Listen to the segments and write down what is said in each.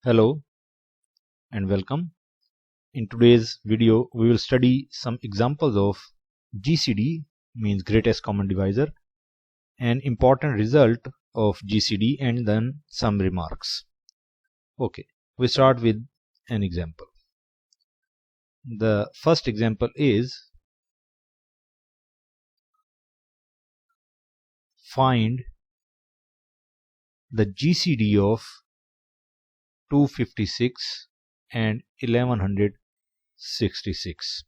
Hello and welcome. In today's video, we will study some examples of GCD, means Greatest Common Divisor, an important result of GCD, and then some remarks. Okay, we start with an example. The first example is find the GCD of 256 and 1166.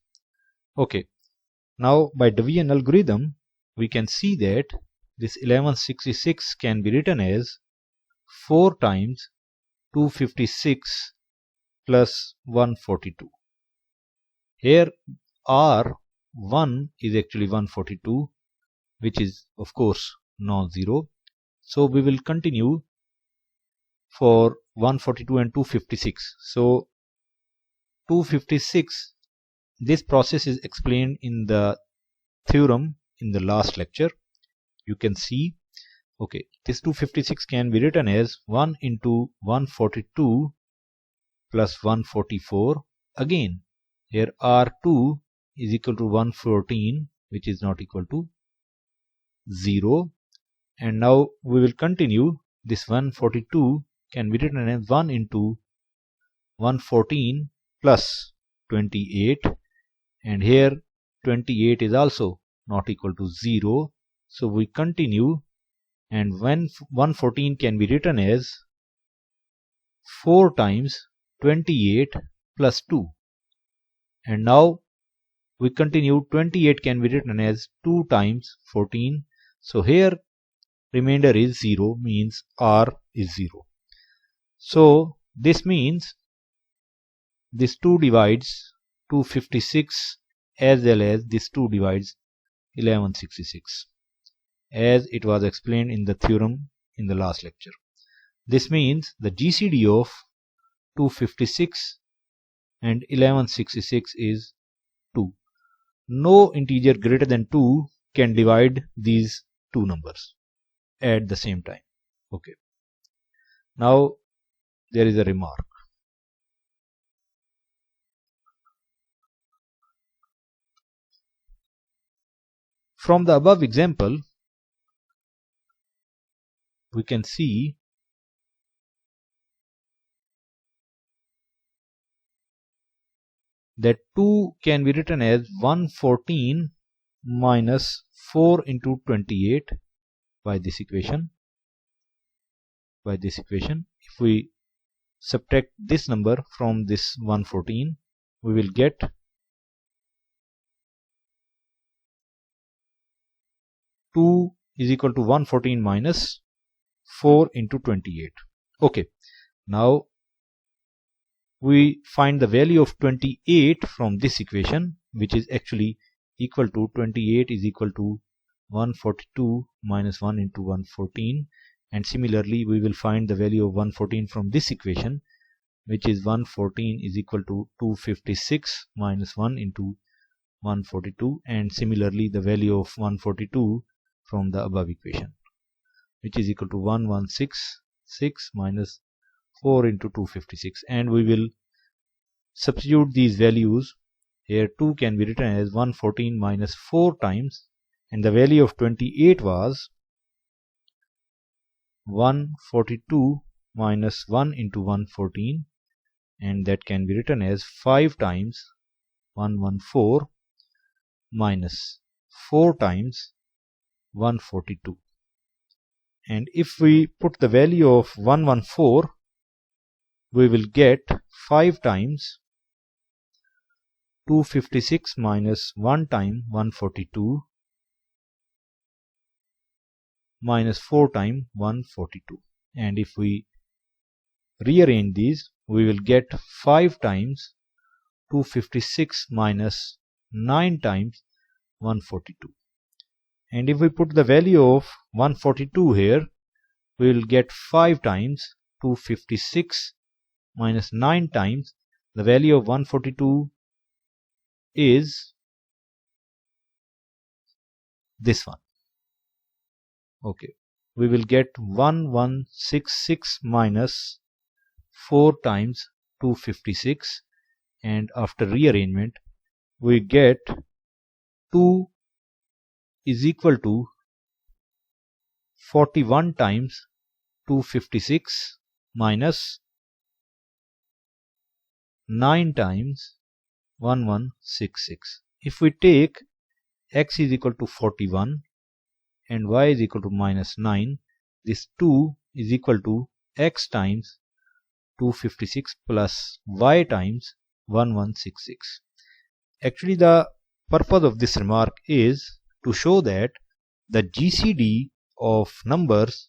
Okay, now by division algorithm we can see that this 1166 can be written as 4 times 256 plus 142. Here R1 is actually 142, which is of course non-zero. So we will continue for 142 and 256. So 256, this process is explained in the theorem in the last lecture. You can see, okay, this 256 can be written as 1 into 142 plus 144. Again, here R2 is equal to 114, which is not equal to 0. And now we will continue. This 142 can be written as 1 into 114 plus 28. And here 28 is also not equal to 0. So we continue, and when 114 can be written as 4 times 28 plus 2. And now we continue, 28 can be written as 2 times 14. So here remainder is 0, means R is 0. So this means this 2 divides 256 as well as this 2 divides 1166, as it was explained in the theorem in the last lecture. This means the GCD of 256 and 1166 is 2. No integer greater than 2 can divide these two numbers at the same time. Okay. Now there is a remark. From the above example, we can see that 2 can be written as 114 minus 4 into 28 by this equation. If we subtract this number from this 114, we will get 2 is equal to 114 minus 4 into 28. Okay, now we find the value of 28 from this equation, which is actually equal to 28 is equal to 142 minus 1 into 114. And similarly we will find the value of 114 from this equation, which is 114 is equal to 256 minus 1 into 142. And similarly the value of 142 from the above equation, which is equal to 1166 minus 4 into 256. And we will substitute these values. Here 2 can be written as 114 minus 4 times, and the value of 28 was 142 minus 1 into 114, and that can be written as 5 times 114 minus 4 times 142. And if we put the value of 114, we will get 5 times 256 minus 1 time 142 minus 4 time 142. And if we rearrange these, we will get 5 times 256 minus 9 times 142. And if we put the value of 142 here, we will get 5 times 256 minus 9 times the value of 142 is this one. Okay, we will get 1166 minus 4 times 256, and after rearrangement we get 2 is equal to 41 times 256 minus 9 times 1166. If we take x is equal to 41 and y is equal to minus 9, this 2 is equal to x times 256 plus y times 1166. Actually, the purpose of this remark is to show that the GCD of numbers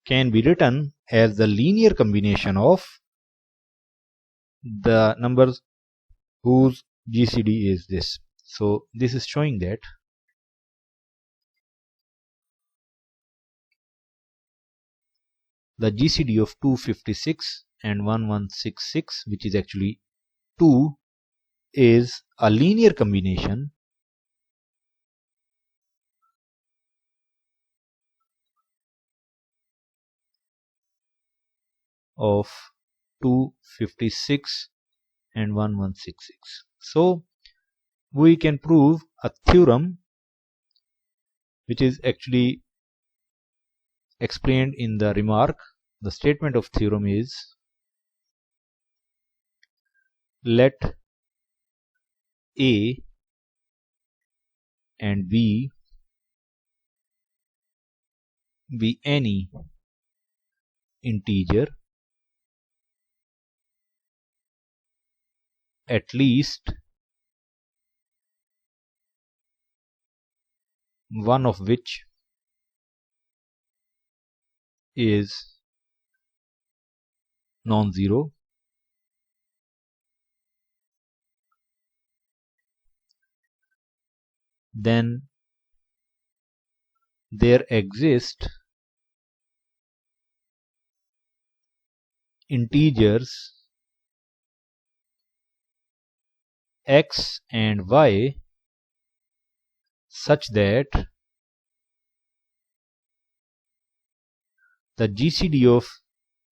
can be written as the linear combination of the numbers whose GCD is this. So this is showing that the GCD of 256 and 1166, which is actually 2, is a linear combination of 256 and 1166. So we can prove a theorem which is actually explained in the remark. The statement of theorem is, let A and B be any integer at least one of which is non-zero, then there exist integers x and y such that the GCD of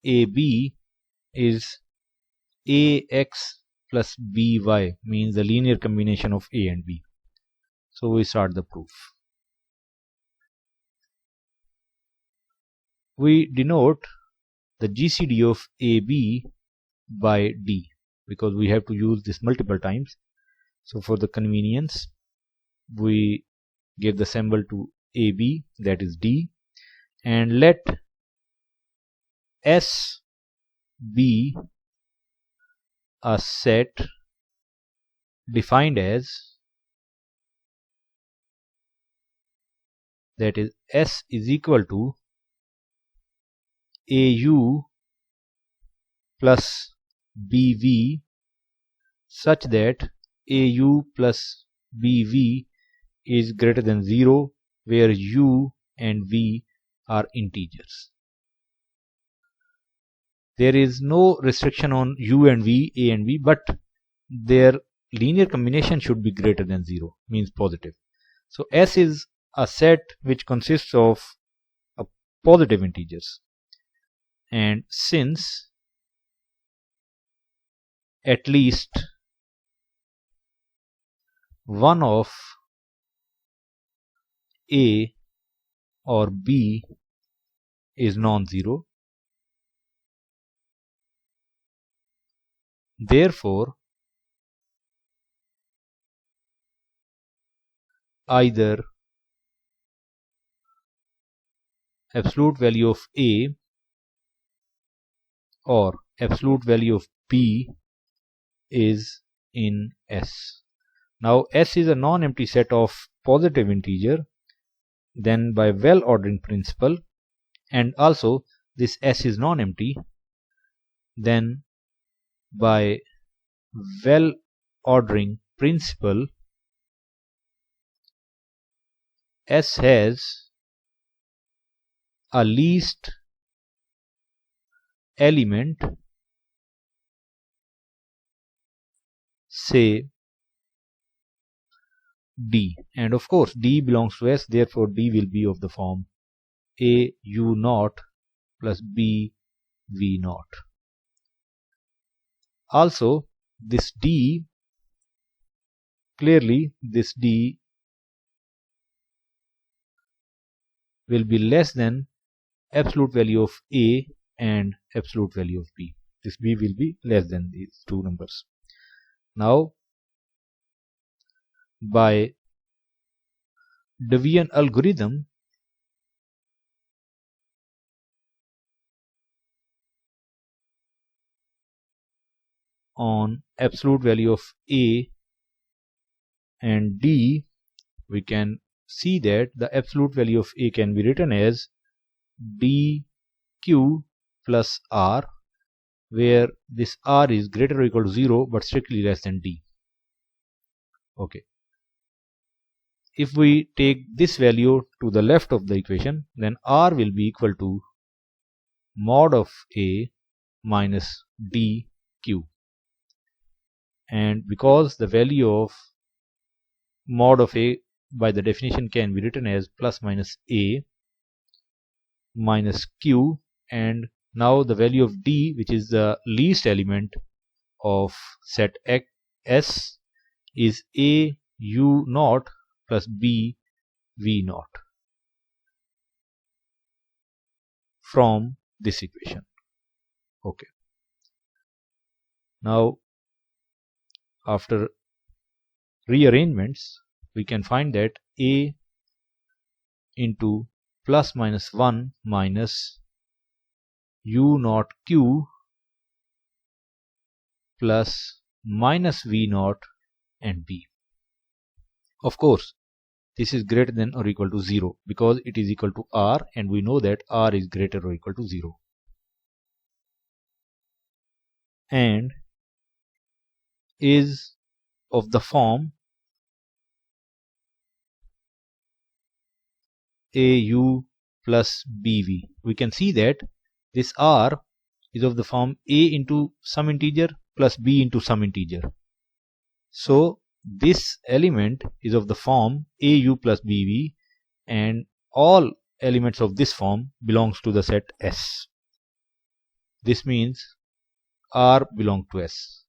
AB is AX plus BY, means the linear combination of A and B. So we start the proof. We denote the GCD of AB by D because we have to use this multiple times. So for the convenience, we give the symbol to AB, that is D, and let S be a set defined as, that is S is equal to AU plus BV such that AU plus BV is greater than 0, where U and V are integers. There is no restriction on U and V, A and V, but their linear combination should be greater than 0, means positive. So S is a set which consists of positive integers, and since at least one of A or B is non-zero, therefore either absolute value of A or absolute value of B is in S. Now S is a non-empty set of positive integer, then by well ordering principle, and also this S is non-empty, then by well ordering principle S has a least element, say D, and of course D belongs to S, therefore D will be of the form A U naught plus B V naught. Also this D, clearly this D will be less than absolute value of A and absolute value of B. This B will be less than these two numbers. Now by division algorithm, on absolute value of A and D, we can see that the absolute value of A can be written as dq plus R, where this R is greater or equal to 0 but strictly less than D. Okay. If we take this value to the left of the equation, then R will be equal to mod of A minus dq. And because the value of mod of A by the definition can be written as plus minus A minus q, and now the value of D, which is the least element of set S, is A u naught plus B v naught from this equation. Okay. Now after rearrangements, we can find that A into plus minus 1 minus u naught q plus minus v naught and B. Of course, this is greater than or equal to 0 because it is equal to R, and we know that R is greater or equal to 0. And is of the form AU plus BV. We can see that this R is of the form A into some integer plus B into some integer. So this element is of the form AU plus BV, and all elements of this form belongs to the set S. This means R belongs to S,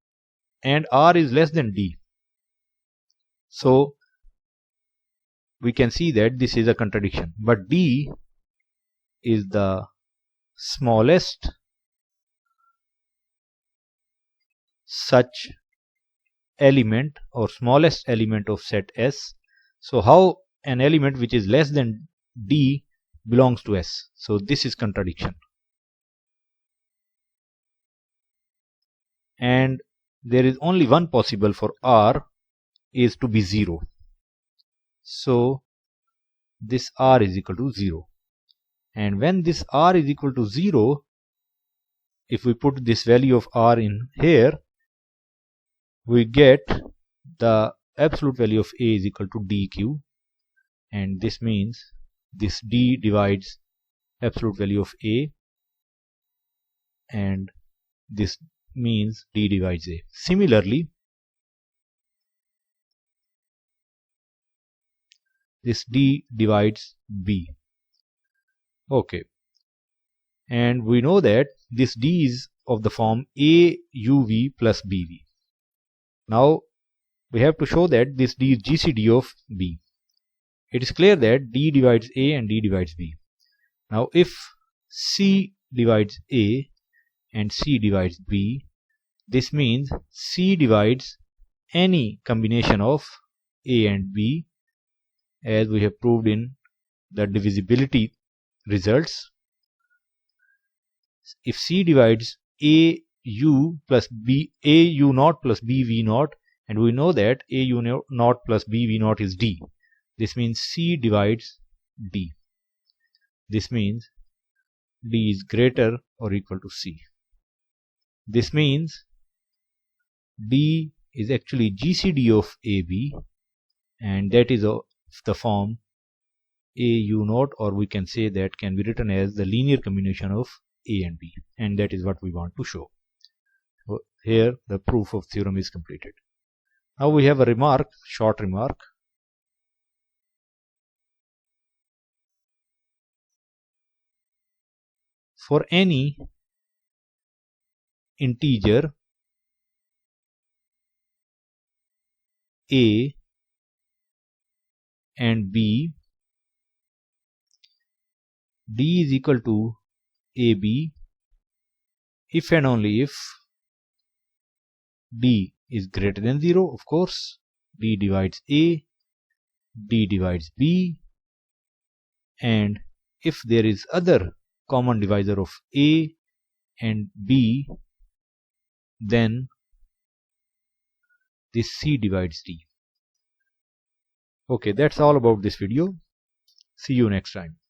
and R is less than D. So we can see that this is a contradiction, but D is the smallest such element or smallest element of set S. So how an element which is less than D belongs to S? So this is contradiction. And there is only one possible for R is to be 0. So this R is equal to 0. And when this R is equal to 0, if we put this value of R in here, we get the absolute value of A is equal to dq, and this means this D divides absolute value of A, and this means D divides A. Similarly, this D divides B. Okay. And we know that this D is of the form AUV plus BV. Now we have to show that this D is GCD of B. It is clear that D divides A and D divides B. Now if C divides A and C divides B, this means C divides any combination of A and B, as we have proved in the divisibility results. If C divides AU plus B, AU naught plus BV naught, and we know that AU naught plus BV naught is D, this means C divides D. This means D is greater or equal to C. This means D is actually GCD of AB, and that is of the form AU naught, or we can say that can be written as the linear combination of A and B, and that is what we want to show. So here the proof of theorem is completed. Now we have a remark, short remark. For any integer a and b, d is equal to ab if and only if d is greater than 0. Of course, d divides a, d divides b, and if there is other common divisor of a and b, then this c divides d. Okay, that's all about this video. See you next time.